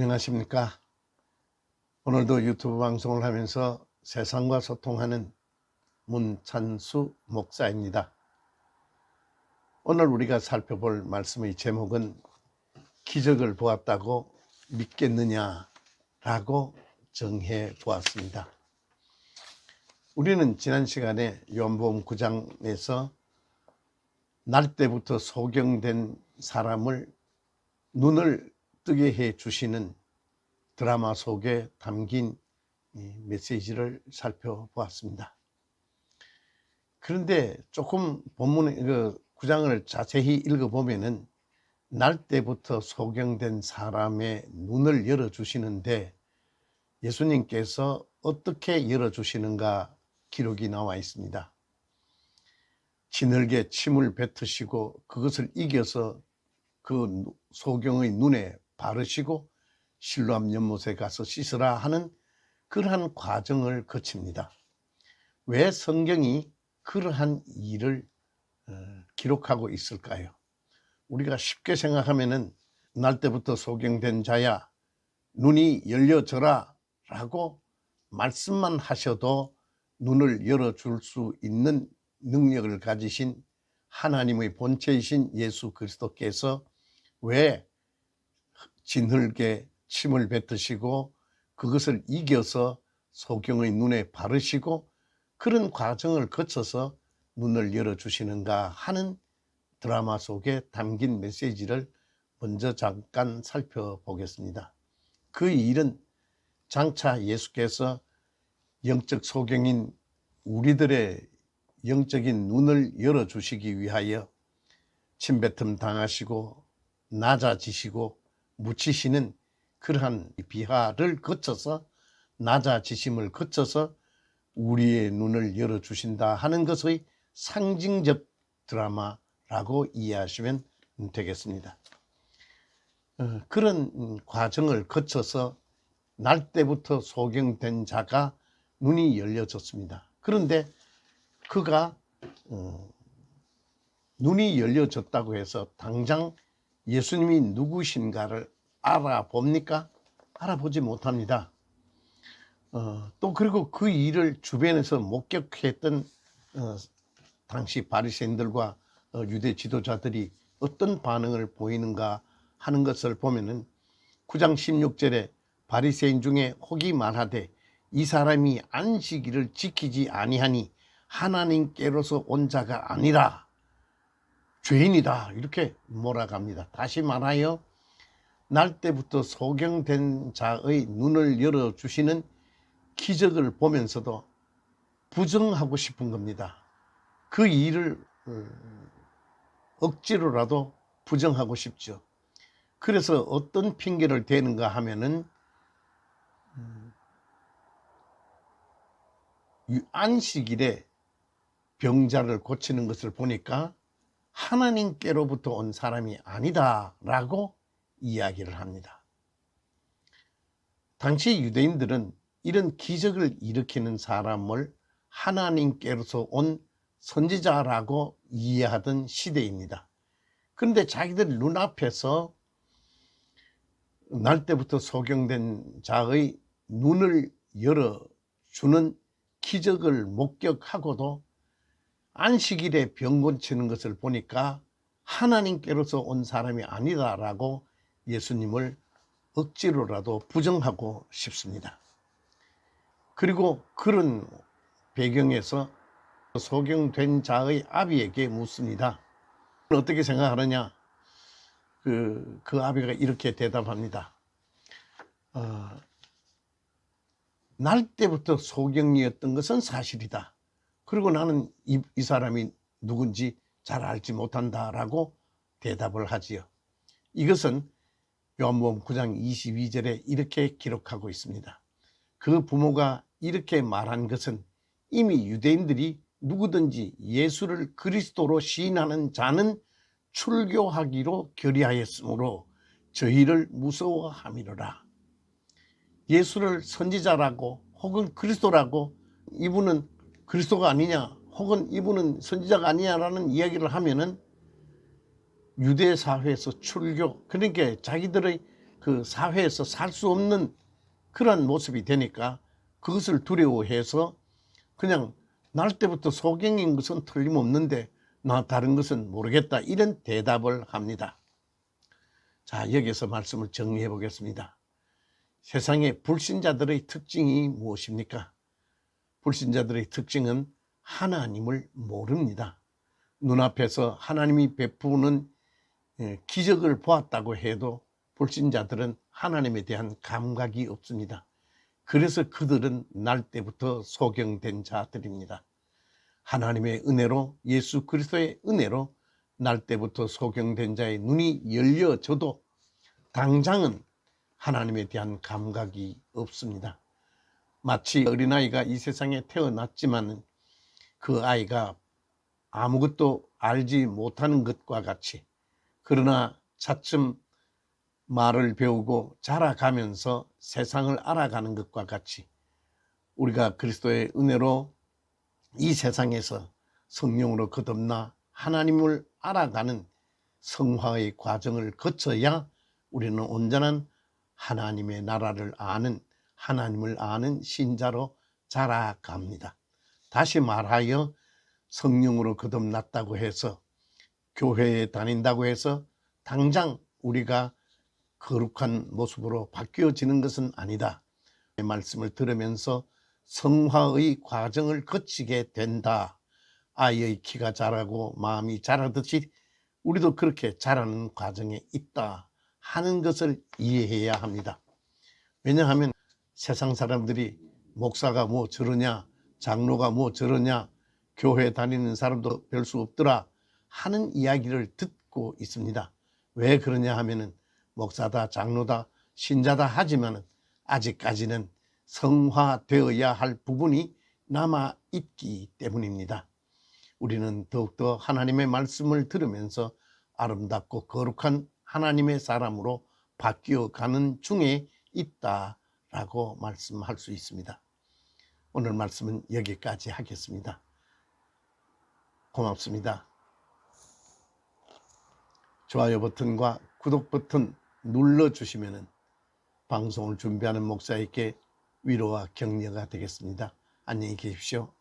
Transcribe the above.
안녕하십니까. 오늘도 유튜브 방송을 하면서 세상과 소통하는 문찬수 목사입니다. 오늘 우리가 살펴볼 말씀의 제목은 기적을 보았다고 믿겠느냐라고 정해 보았습니다. 우리는 지난 시간에 요한복음 9장에서 날 때부터 소경된 사람을 눈을 뜨게 해 주시는 드라마 속에 담긴 메시지를 살펴보았습니다. 그런데 조금 본문 9장을 자세히 읽어보면은 날 때부터 소경된 사람의 눈을 열어주시는데 예수님께서 어떻게 열어주시는가 기록이 나와 있습니다. 진흙에 침을 뱉으시고 그것을 이겨서 그 소경의 눈에 바르시고 실로암 연못에 가서 씻으라 하는 그러한 과정을 거칩니다. 왜 성경이 그러한 일을 기록하고 있을까요? 우리가 쉽게 생각하면은 날 때부터 소경된 자야 눈이 열려져라 라고 말씀만 하셔도 눈을 열어줄 수 있는 능력을 가지신 하나님의 본체이신 예수 그리스도께서 왜 진흙에 침을 뱉으시고 그것을 이겨서 소경의 눈에 바르시고 그런 과정을 거쳐서 눈을 열어주시는가 하는 드라마 속에 담긴 메시지를 먼저 잠깐 살펴보겠습니다. 그 일은 장차 예수께서 영적 소경인 우리들의 영적인 눈을 열어주시기 위하여 침뱉음 당하시고 낮아지시고 묻히시는 그러한 비하를 거쳐서 낮아지심을 거쳐서 우리의 눈을 열어주신다 하는 것의 상징적 드라마라고 이해하시면 되겠습니다. 그런 과정을 거쳐서 날 때부터 소경된 자가 눈이 열려졌습니다. 그런데 그가 눈이 열려졌다고 해서 당장 예수님이 누구신가를 알아봅니까? 알아보지 못합니다. 또 그리고 그 일을 주변에서 목격했던 당시 바리새인들과 유대 지도자들이 어떤 반응을 보이는가 하는 것을 보면은 9장 16절에 바리새인 중에 혹이 말하되 이 사람이 안식일을 지키지 아니하니 하나님께로서 온 자가 아니라 죄인이다 이렇게 몰아갑니다. 다시 말하여 날 때부터 소경된 자의 눈을 열어주시는 기적을 보면서도 부정하고 싶은 겁니다. 그 일을 억지로라도 부정하고 싶죠. 그래서 어떤 핑계를 대는가 하면은 안식일에 병자를 고치는 것을 보니까 하나님께로부터 온 사람이 아니다라고 이야기를 합니다. 당시 유대인들은 이런 기적을 일으키는 사람을 하나님께로서 온 선지자라고 이해하던 시대입니다. 그런데 자기들 눈앞에서 날 때부터 소경된 자의 눈을 열어주는 기적을 목격하고도 안식일에 병 고치는 것을 보니까 하나님께로서 온 사람이 아니다라고 예수님을 억지로라도 부정하고 싶습니다. 그리고 그런 배경에서 소경된 자의 아비에게 묻습니다. 어떻게 생각하느냐? 그 아비가 이렇게 대답합니다. 날 때부터 소경이었던 것은 사실이다. 그리고 나는 이 사람이 누군지 잘 알지 못한다라고 대답을 하지요. 이것은 요한복음 9장 22절에 이렇게 기록하고 있습니다. 그 부모가 이렇게 말한 것은 이미 유대인들이 누구든지 예수를 그리스도로 시인하는 자는 출교하기로 결의하였으므로 저희를 무서워함이로라. 예수를 선지자라고 혹은 그리스도라고 이분은 그리스도가 아니냐 혹은 이분은 선지자가 아니냐라는 이야기를 하면은 유대 사회에서 출교, 그러니까 자기들의 그 사회에서 살 수 없는 그런 모습이 되니까 그것을 두려워해서 그냥 날 때부터 소경인 것은 틀림없는데 나 다른 것은 모르겠다, 이런 대답을 합니다. 자, 여기서 말씀을 정리해 보겠습니다. 세상의 불신자들의 특징이 무엇입니까? 불신자들의 특징은 하나님을 모릅니다. 눈앞에서 하나님이 베푸는 기적을 보았다고 해도 불신자들은 하나님에 대한 감각이 없습니다. 그래서 그들은 날 때부터 소경된 자들입니다. 하나님의 은혜로, 예수 그리스도의 은혜로 날 때부터 소경된 자의 눈이 열려져도 당장은 하나님에 대한 감각이 없습니다. 마치 어린아이가 이 세상에 태어났지만 그 아이가 아무것도 알지 못하는 것과 같이, 그러나 차츰 말을 배우고 자라가면서 세상을 알아가는 것과 같이 우리가 그리스도의 은혜로 이 세상에서 성령으로 거듭나 하나님을 알아가는 성화의 과정을 거쳐야 우리는 온전한 하나님의 나라를 아는, 하나님을 아는 신자로 자라갑니다. 다시 말하여 성령으로 거듭났다고 해서, 교회에 다닌다고 해서 당장 우리가 거룩한 모습으로 바뀌어지는 것은 아니다. 이 말씀을 들으면서 성화의 과정을 거치게 된다. 아이의 키가 자라고 마음이 자라듯이 우리도 그렇게 자라는 과정에 있다 하는 것을 이해해야 합니다. 왜냐하면 세상 사람들이 목사가 뭐 저러냐, 장로가 뭐 저러냐, 교회 다니는 사람도 별 수 없더라 하는 이야기를 듣고 있습니다. 왜 그러냐 하면은 목사다, 장로다, 신자다 하지만 아직까지는 성화되어야 할 부분이 남아 있기 때문입니다. 우리는 더욱더 하나님의 말씀을 들으면서 아름답고 거룩한 하나님의 사람으로 바뀌어가는 중에 있다라고 말씀할 수 있습니다. 오늘 말씀은 여기까지 하겠습니다. 고맙습니다. 좋아요 버튼과 구독 버튼 눌러주시면 방송을 준비하는 목사에게 위로와 격려가 되겠습니다. 안녕히 계십시오.